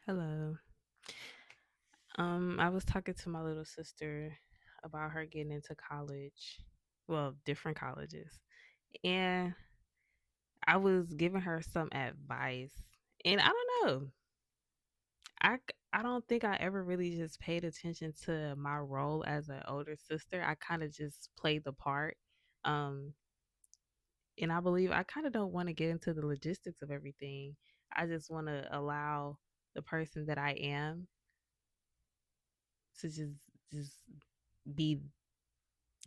Hello. I was talking to my little sister about her getting into college. Well, different colleges. And I was giving her some advice. And I don't know. I don't think I ever really just paid attention to my role as an older sister. I kind of just played the part. Um and I believe I kind of don't want to get into the logistics of everything. I just want to allow the person that I am to just be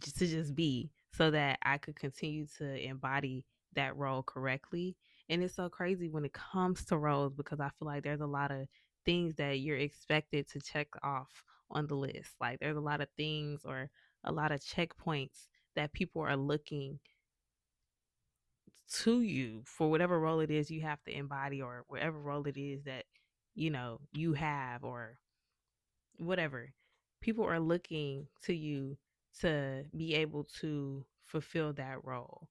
just be so that I could continue to embody that role correctly. And it's so crazy when it comes to roles because I feel like there's a lot of things that you're expected to check off on the list. Like there's a lot of things or a lot of checkpoints that people are looking to you for whatever role it is you have to embody or whatever role it is that you have or whatever. People are looking to you to be able to fulfill that role.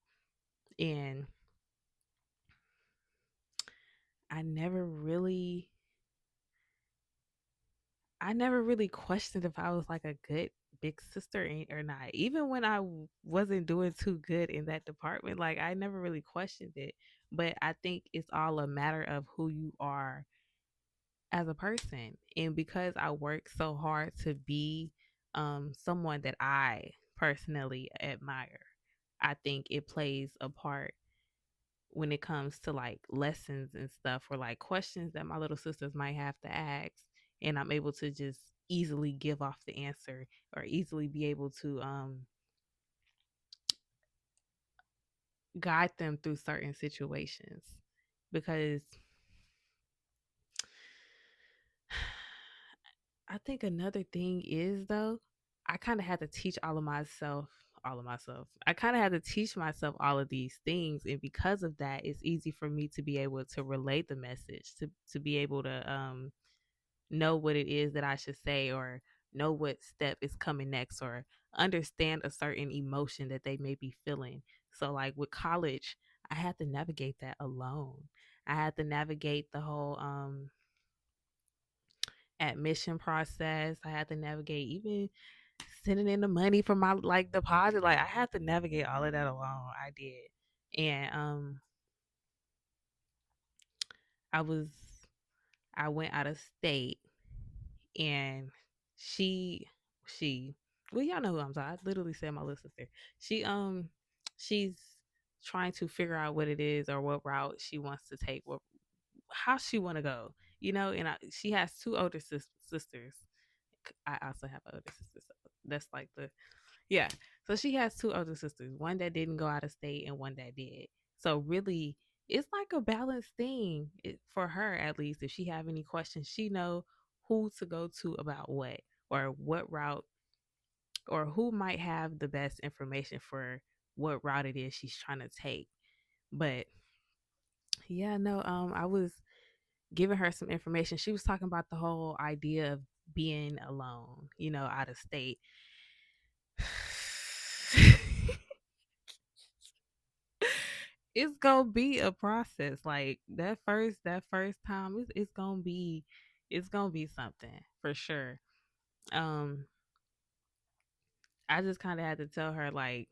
And I never really I never really questioned if I was like a good big sister or not. Even when I wasn't doing too good in that department, like I never really questioned it. But I think it's all a matter of who you are as a person. And because I work so hard to be someone that I personally admire, I think it plays a part when it comes to like lessons and stuff or like questions that my little sisters might have to ask. And I'm able to just easily give off the answer or easily be able to guide them through certain situations. Because I think another thing is though, I kind of had to teach all of myself. I kind of had to teach myself all of these things, and because of that, it's easy for me to be able to relate the message, to be able to know what it is that I should say, or know what step is coming next, or understand a certain emotion that they may be feeling. So, like with college, I had to navigate that alone. I had to navigate the whole admission process. I had to navigate even sending in the money for my like deposit. Like I had to navigate all of that alone. I did. And I was I went out of state and she she well y'all know who I'm talking. I literally said my little sister. She she's trying to figure out what it is or what route she wants to take, what how she want to go, and she has two older sisters. I also have an older sister, so that's like the yeah. So she has two older sisters, one that didn't go out of state and one that did. So really, it's like a balanced thing for her at least. If she have any questions, she know who to go to about what or what route or who might have the best information for what route it is she's trying to take. But yeah, no, I was giving her some information. She was talking about the whole idea of being alone, out of state. It's gonna be a process. Like that first time, it's gonna be something for sure. Um, I just kind of had to tell her like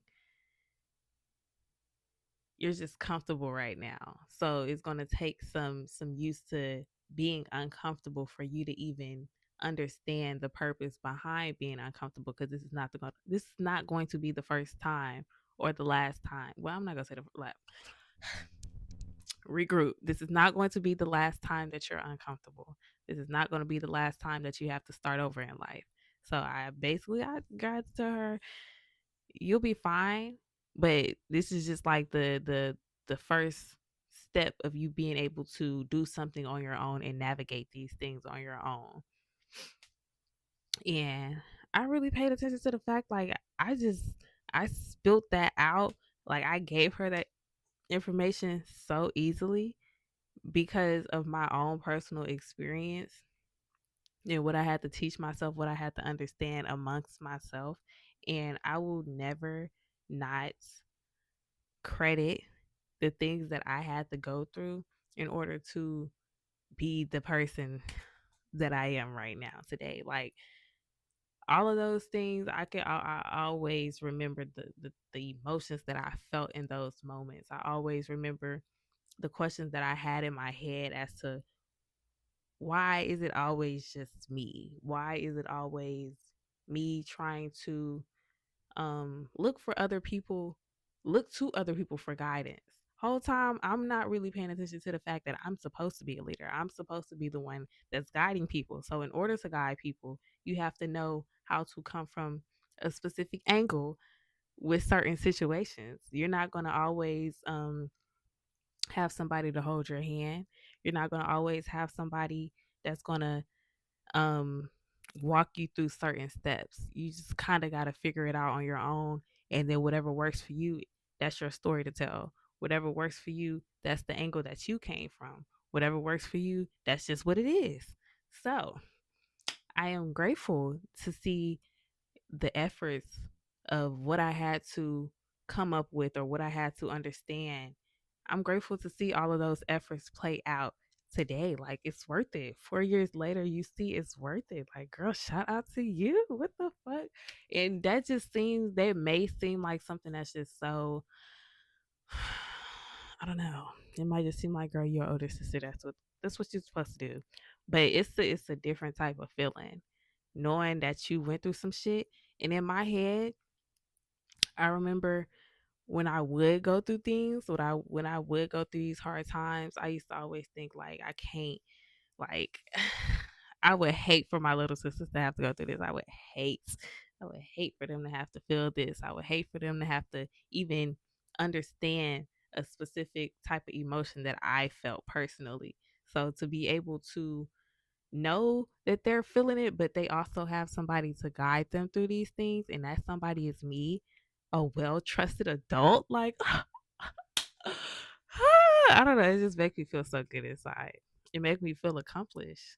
you're just comfortable right now, so it's gonna take some used to being uncomfortable for you to even understand the purpose behind being uncomfortable because this is not going to be the first time or the last time. Well, I'm not gonna say the last. Regroup. This is not going to be the last time that you're uncomfortable. This is not going to be the last time that you have to start over in life. So I got to her, you'll be fine, but this is just like the first step of you being able to do something on your own and navigate these things on your own. And I really paid attention to the fact like I spilt that out. Like I gave her that information so easily because of my own personal experience and what I had to teach myself, what I had to understand amongst myself. And I will never not credit the things that I had to go through in order to be the person. that I am right now today. Like all of those things, I always remember the emotions that I felt in those moments. I always remember the questions that I had in my head as to why is it always just me? Why is it always me trying to look for other people, look to other people for guidance? Whole time I'm not really paying attention to the fact that I'm supposed to be a leader. I'm supposed to be the one that's guiding people. So in order to guide people, you have to know how to come from a specific angle with certain situations. You're not going to always have somebody to hold your hand. You're not going to always have somebody that's going to um walk you through certain steps. You just kind of got to figure it out on your own, and then whatever works for you, that's your story to tell. Whatever works for you, that's the angle that you came from. Whatever works for you, that's just what it is. So, I am grateful to see the efforts of what I had to come up with or what I had to understand. I'm grateful to see all of those efforts play out today. Like it's worth it. 4 years later, you see it's worth it. Like, girl, shout out to you. What the fuck? And that just seems, that may seem like something that's just so, I don't know. It might just seem like, girl, you're older sister. That's what you're supposed to do. But it's a different type of feeling knowing that you went through some shit. And in my head, I remember when I would go through things, when I would go through these hard times, I used to always think like I can't, like I would hate for my little sisters to have to go through this. Hate I would hate for them to have to feel this. I would hate for them to have to even understand a specific type of emotion that I felt personally. So to be able to know that they're feeling it, but they also have somebody to guide them through these things, and that somebody is me, a well trusted adult. Like, I don't know. It just makes me feel so good inside. It makes me feel accomplished.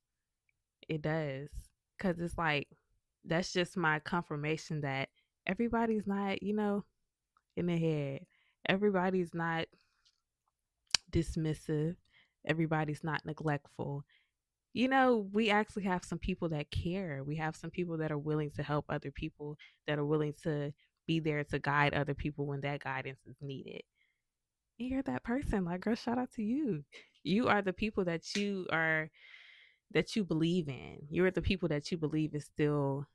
It does. Because it's like, that's just my confirmation that everybody's not, in the head. Everybody's not dismissive. Everybody's not neglectful. We actually have some people that care. We have some people that are willing to help other people, that are willing to be there to guide other people when that guidance is needed. And you're that person. Like, girl, shout out to you. You are the people that you believe in. You're the people that you believe is still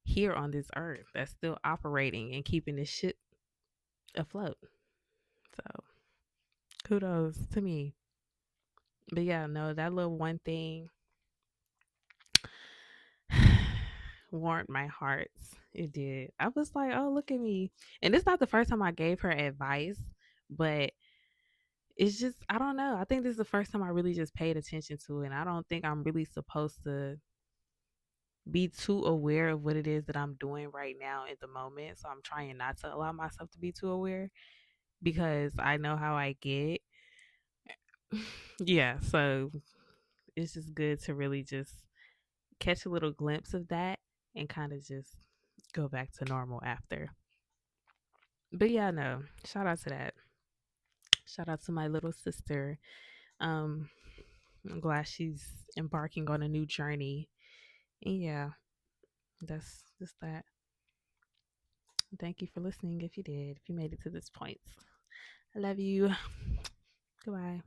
here on this earth, that's still operating and keeping this shit afloat. So kudos to me. But yeah, no, that little one thing warmed my heart. It did. I was like, oh, look at me. And it's not the first time I gave her advice, but it's just, I don't know. I think this is the first time I really just paid attention to it. And I don't think I'm really supposed to be too aware of what it is that I'm doing right now at the moment. So I'm trying not to allow myself to be too aware because I know how I get. Yeah. So it's just good to really just catch a little glimpse of that and kind of just go back to normal after. But yeah, no, shout out to that. Shout out to my little sister. Um, I'm glad she's embarking on a new journey. And yeah, that's just that. Thank you for listening if you did, if you made it to this point. I love you. Goodbye.